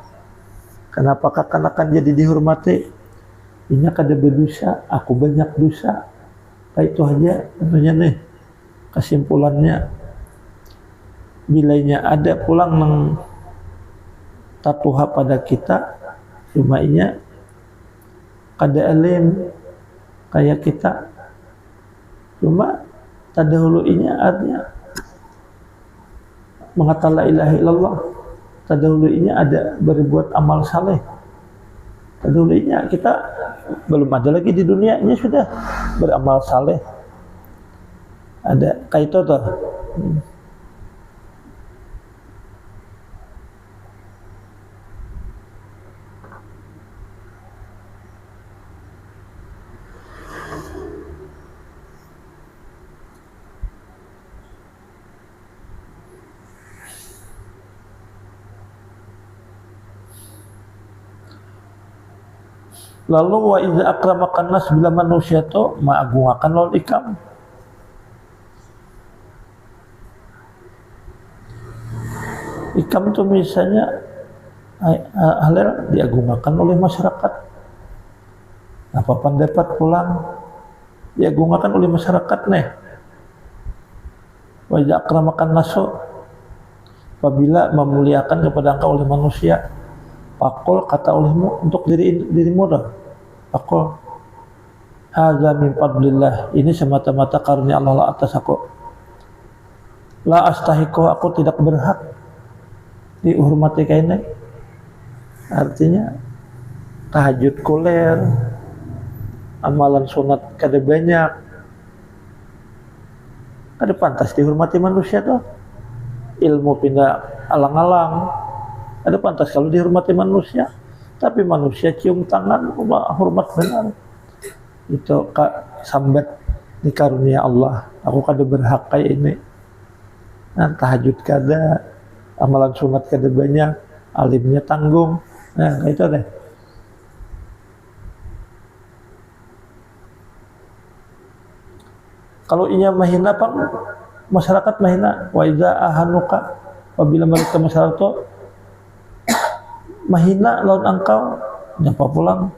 Kenapa kekanakan jadi dihormati? Ini kada berdosa, aku banyak dosa. Kayak itu aja tentunya nih kesimpulannya. Bilanya ada pulang nang tatuha pada kita, cuma inya kada alim kayak kita, cuma tadahulu inya artinya mengatakan la ilaha illallah, tadahulu inya ada berbuat amal saleh, tadahulu inya kita belum ada lagi di dunia, ini sudah beramal saleh. Ada kayak itu tuh. Lalu wa iza akramakan nas, bila manusia itu mengagungkan lawan ikam. Ikam itu misalnya halal diagungkan oleh masyarakat. Apa pendapat pulang diagungkan oleh masyarakat nih. Wa idza akramakan nasu, apabila memuliakan kepada engkau oleh manusia, pakul kata olehmu untuk dirimu dah. Pakul hadza min fadlillah, ini semata-mata karunia Allah atas aku. La astahiqu, aku tidak berhak dihormati kainnya. Artinya tahajud kuler, amalan sunat kada banyak, kada pantas dihormati manusia tuh. Ilmu pindah alang-alang, ada pantas kalau dihormati manusia. Tapi manusia cium tangan, hormat benar. Itu sambat di karunia Allah. Aku kada berhak kayak ini. Nah, tahajud kada, amalan sunat kada banyak, alimnya tanggung. Nah, itu deh. Kalau inya mahina apa? Masyarakat mahina. Wa idza ahanuka, apabila mereka masyarakat itu mahina lawan engkau, nyapa pulang.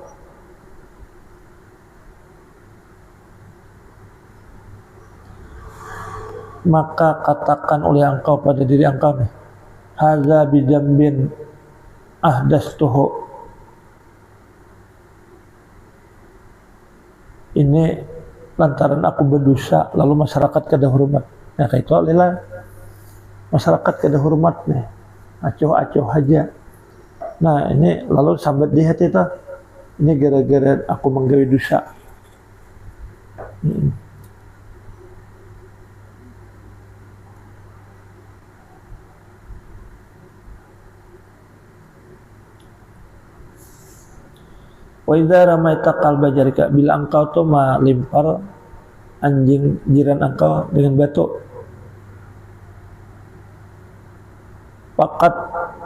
Maka katakan oleh engkau pada diri engkau nih, hadza bijambin ahdastuhu, ini lantaran aku berdosa lalu masyarakat kada hormat. Nah kayak itu adalah masyarakat kada hormat nih, acuh-acuh aja. Nah ini lalu sambat di hati itu, ini gara-gara aku menggawe dosa. Wa idza ramaita qalba jarika, bila engkau tuh melimpar anjing jiran engkau dengan batu, faqad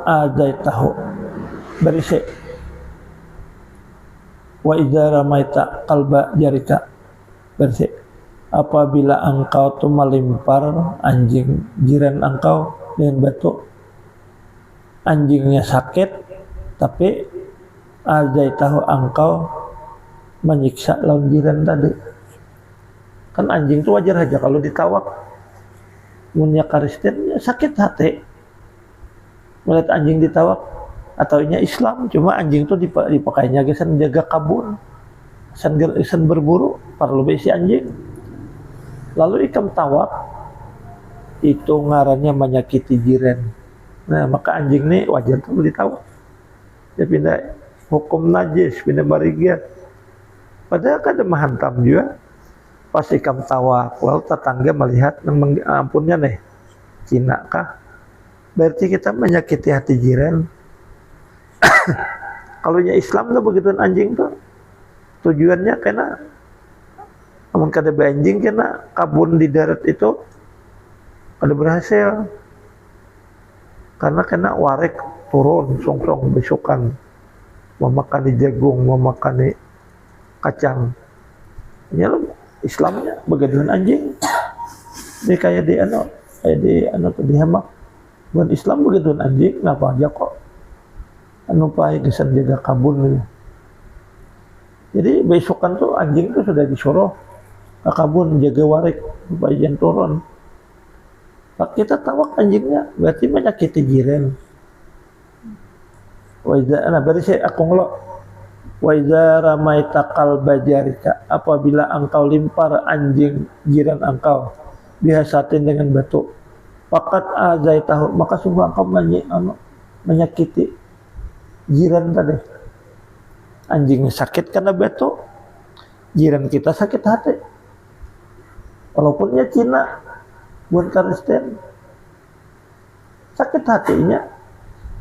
adaitahu, berisik. Wa idza ramaita qalba jarika, berisik. Apabila engkau tuh melimpar anjing jiran engkau dengan batu, anjingnya sakit, tapi azaitahu, engkau menyiksa lawan jiran tadi. Kan anjing itu wajar aja kalau ditawak. Munya Kristen sakit hati melihat anjing ditawak. Atau nya Islam, cuma anjing itu dipakainya gesan jaga kabur, gesan berburu, perlu besi anjing. Lalu ikam tawak, itu ngarannya menyakiti jiran. Nah maka anjing ini wajar tuh ditawak. Dia pindah hukum najis, pindah barigat. Padahal kan ada menghantam juga. Pas ikam tawak, lalu tetangga melihat, ampunnya nih, Cina kah? Berarti kita menyakiti hati jiran. Kalau nya Islam tuh begitu anjing tuh, tujuannya karena namun kada anjing kena kabun di darat itu kada berhasil. Karena kena warek turun, song-song besokan. Memakan jagung, memakan kacang. Ya Islamnya begaduhan anjing. Ini kayak di hamak. Bukan Islam begaduhan anjing, ngapa aja kok. Anu pae gesan jaga kabun. Jadi besokan tuh anjing tuh sudah disuruh ke kabun jaga warik supaya jangan turun. Pak kita tawak anjingnya berarti menyakiti jiran. Wa idza ana berisik aku ngelok. Wa idza ramaita qalba jarika, apabila engkau limpar anjing jiran engkau bihasatin dengan batu, faqad azaitahu, maka sungguh engkau menyakiti jiran tadi. Anjingnya sakit karena batu, jiran kita sakit hati. Walaupunnya Cina, bukan Kristen, sakit hatinya.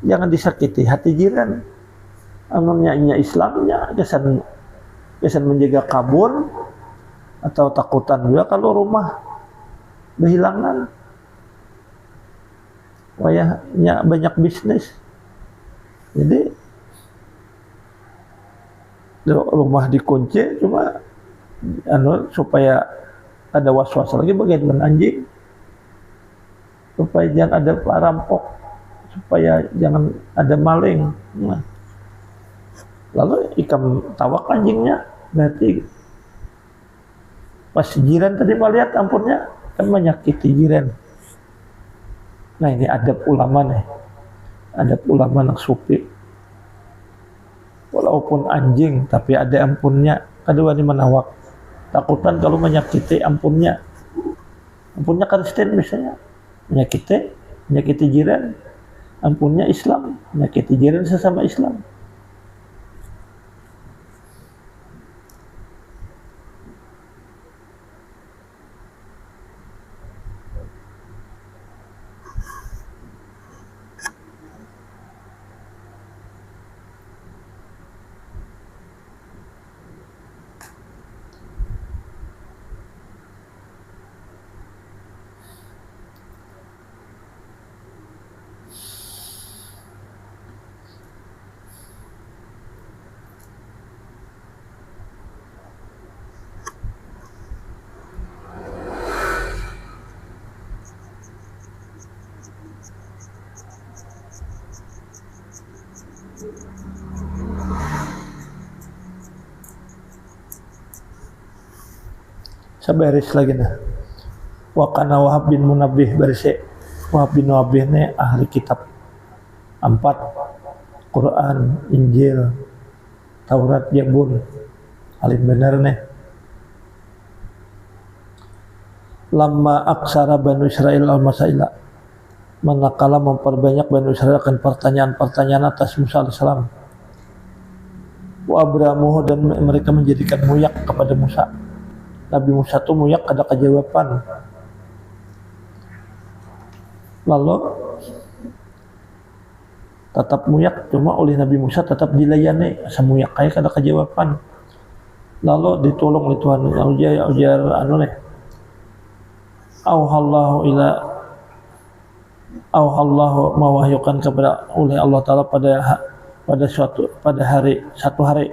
Jangan disakiti hati jiran. Angunnya Islamnya kesan menjaga kabur atau takutan juga kalau rumah kehilangan. Wayahnya banyak bisnis. Jadi rumah dikunci cuma supaya ada was-was lagi bagian anjing. Supaya jangan ada perampok. supaya jangan ada maling. Nah, lalu ikam tawak anjingnya, berarti pas jiran tadi melihat ampunnya kan menyakiti jiran. Nah ini adab ulama nih, adab ulama nak supi. Walaupun anjing tapi ada ampunnya, kedua ini menawak. Takutan kalau menyakiti ampunnya Kristen misalnya, menyakiti jiran, ampunnya Islam, menyakiti jiran sesama Islam. Sabaris lagi nah. Wa kana Wahab bin Munabbih bersih. Wahab bin Munabbih ini ahli kitab 4, Quran, Injil, Taurat, Zabur, alim benar nih. Lama aksara Banu Israel al-Masaila, manakala memperbanyak Banu Israel akan pertanyaan-pertanyaan atas Musa alaihissalam. Wa abramuhu, dan mereka menjadikan muyak kepada Musa. Nabi Musa itu muyak ada kejawaban. Lalu tetap muyak, cuma oleh Nabi Musa tetap dilayani asa muyak kayak ada kejawaban. Lalu ditolong oleh Tuhan. Ujar anu nih. Auhallahu mewahyukan kepada oleh Allah Ta'ala pada satu hari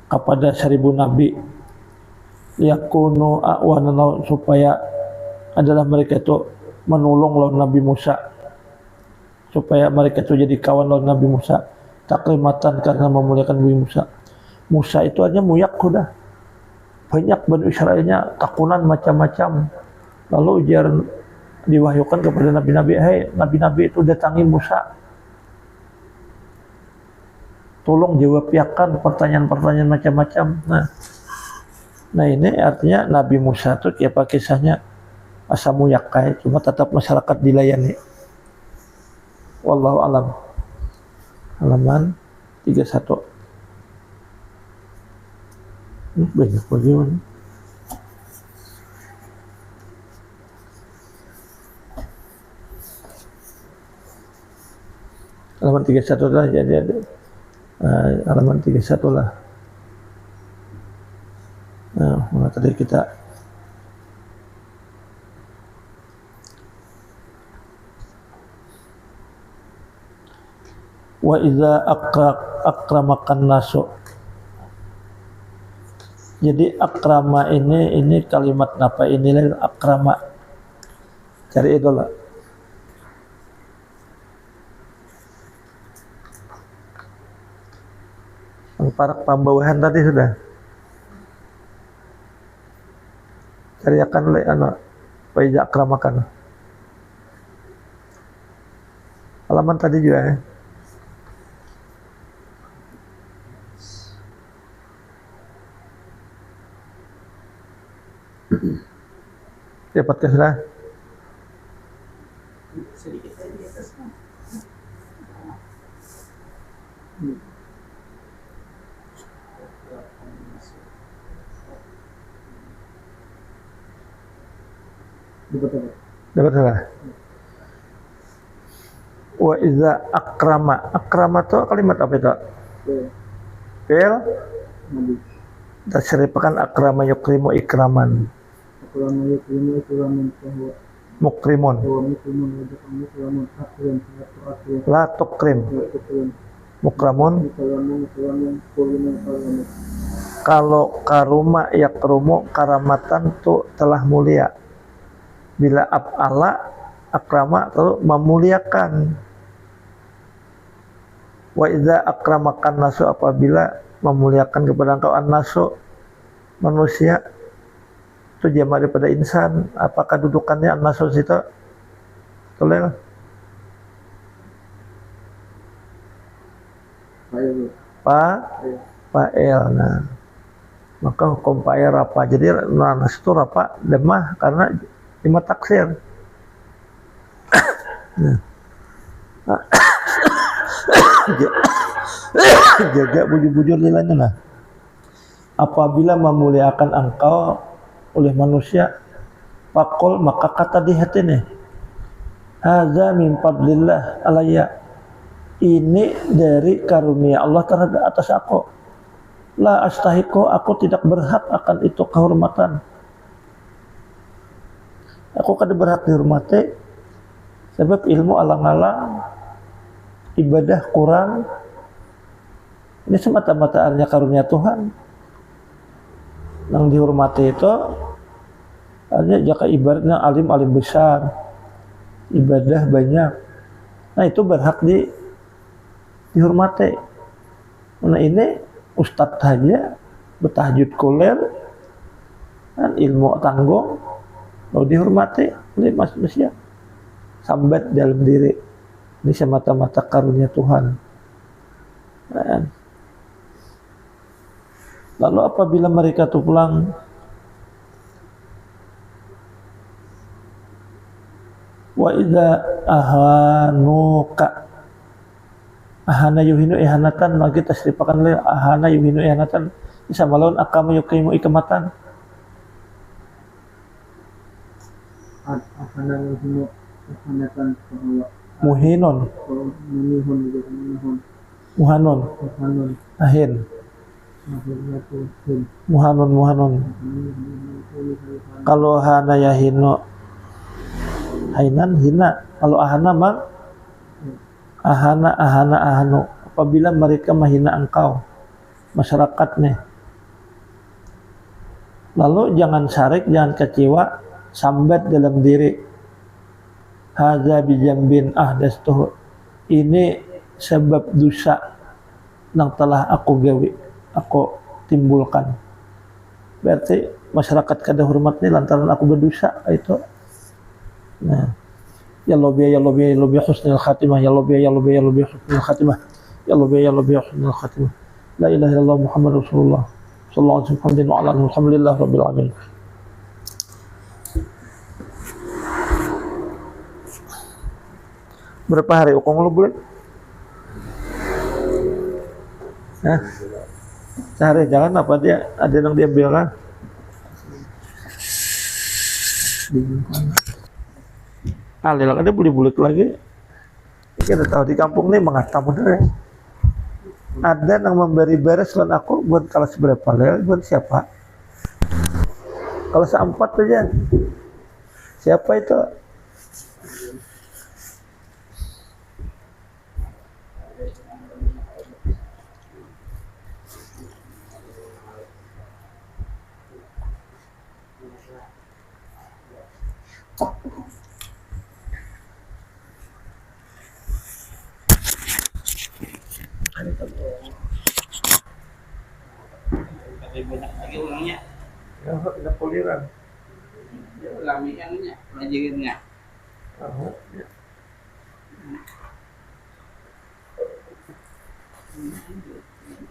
kepada 1000 nabi, yakunu a'wanan, supaya adalah mereka itu menolong lawan Nabi Musa, supaya mereka itu jadi kawan lawan Nabi Musa, taklimatan karena memuliakan Nabi Musa. Musa itu hanya muyak udah, banyak Bani Israelnya takunan macam-macam. Lalu ujar diwahyukan kepada nabi-nabi, hei nabi-nabi itu datangi Musa, tolong jawab yakan pertanyaan-pertanyaan macam-macam. Nah ini artinya Nabi Musa itu apa kisahnya asa muyak kayak, cuma tetap masyarakat dilayani. Wallahu alam. Halaman 31. Banyak bagaimana. Halaman 31 lah, jadi halaman 31 lah. Nah, tadi kita wa iza akramakan nasu. Jadi akrama ini kalimat apa ini akrama. Cari itu lah. Parak pembawahan tadi sudah. Cari akan oleh anak pajak keramakan. Halaman tadi juga ya. Dapatkan sudah? Sedikit saja di atas. Dapat salah. Wa iza akrama itu kalimat apa itu? Fi'il tasrifakan akrama yukrimu ikraman. Akrama yukrimu ikraman mukrimun. La tukrim. Mukramun. Kalau karuma yakrumu karamatan itu telah mulia. Bila af'ala akrama atau memuliakan. Wa idza akramakan nasu, apabila memuliakan kepada engkau an-nasu, manusia, itu jamak daripada insan. Apakah dudukannya an-nasu situ? Tolong. Fa'il. Nah, maka hukum fa'il rafa. Jadi nas itu rafa lemah karena lima taksir. Nah. Jaga bujur-bujur lilanya. Nah, apabila memuliakan engkau oleh manusia, fakul, maka kata di hati nih, hadza min fadlillah alayya, ini dari karunia Allah terhadap atas aku. La astahiqu, aku tidak berhak akan itu kehormatan. Aku kada berhak dihormati sebab ilmu alang-alang, ibadah kurang. Ini semata-mata artinya karunia Tuhan. Yang dihormati itu artinya jika ibaratnya alim-alim besar, ibadah banyak. Nah, itu berhak dihormati. Nah, ini ustadz saja bertahajud kuler, kan ilmu tanggung, lalu dihormati oleh manusia. Sambat dalam diri. Ini semata-mata karunia Tuhan. Nah, lalu apabila mereka itu pulang, wa idza ahanuka, ahana yuhinu ihanatan, lagi tasrifakan oleh ahana yuhinu ihanatan, bisa melawan akamu yukimu ikmatan. Ahana yuhinu ihanatan bahwa Muhinun, muhanun, ahin, muhanun. Kalau hana yahinu hainan hina, kalau ahana mah ahanu. Apabila mereka menghina engkau, masyarakatnya, lalu jangan syarik, jangan kecewa, sambat dalam diri. Hadza bijambin ahdastuhu, ini sebab dosa yang telah aku gawe, aku timbulkan. Berarti masyarakat kada hormatnya lantaran aku berdosa itu. Nah, ya Rabbi husnul khatimah, ya Rabbi husnul khatimah, ya Rabbi husnul khatimah. La ilaha illallah Muhammad Rasulullah sallallahu alaihi wasallam wa ala alihi alhamdulillah rabbil alamin. Berapa hari ukong lu bulan? Hah? Sehari, jangan apa dia ada yang diambil kan? Alil ada bulik-bulik lagi. Kita tahu di kampung ini mengatam bener ya. Ada yang memberi beres selain aku buat kalau seberapa lel, buat siapa? Kalau seempat aja. Siapa itu? Banyak lagi ulangnya. Ya, ada poliran. Ya ulangi anunya, pelajarannya. Ya.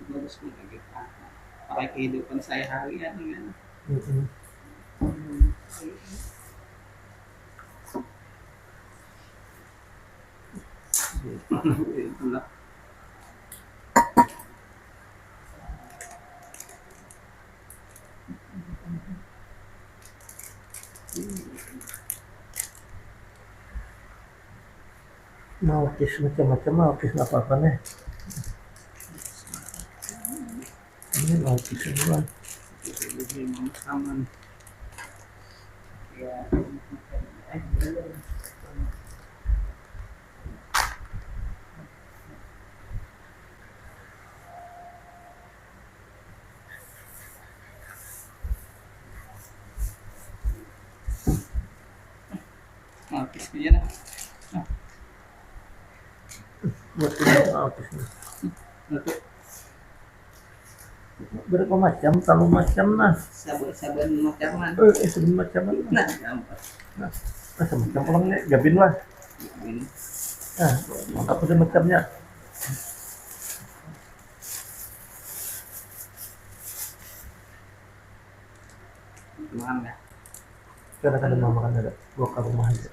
Bagus juga kita. Pakai kehidupan sehari-hari kan. Itulah. Mau kis macam-macam, mau kis apa-apa nih. Ini mau kis semua. Lebih mengkaman. Ya. Kis aja lah. Buat ini mau kis. Untuk Berapa macam? Kalau macam nah. sabar-sabar macam mana? Itu macam mana? Nah, gampang. Masa macam orang ni gabin lah. Ini Nah, apa sih macamnya? gimana? Kadang-kadang mama kan ada gua ke rumah aja.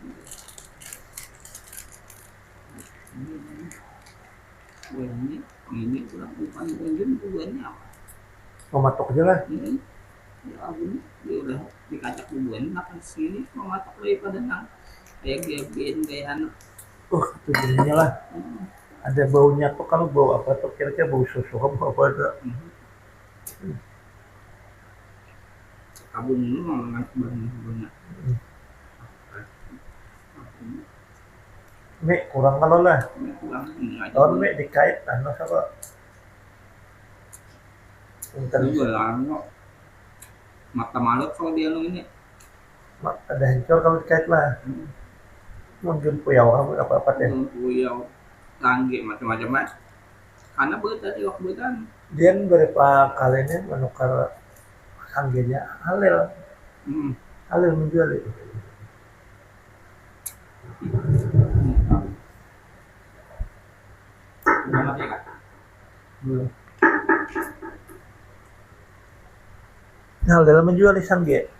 Ini kurang bukan bubuannya apa? Mematok aja lah. Ini ya ampun, dia udah dikacak bubuan makan sini mematok daripada nang kayak kayak anak. Itu jadinya lah. Ada baunya tuh, kalau bau apa tuh kira-kira bau susu apa ada. Kabun dulu makan banyak. Mek kurang kalau lah. Kurang ini aja. Tahun mek dikait anu apa? Itu gue lah, mata malut kalau dia lu ini. Ada hancur kalau dikait lah. Mungkin puyau apa teh. Puyau, tangge macam-macam mas. Karena betul sih waktu betul. Dia beberapa kali ini menukar sanggenya halal. Halal menjual itu. Udah mati kan? Belum. Halal menjual di sangge.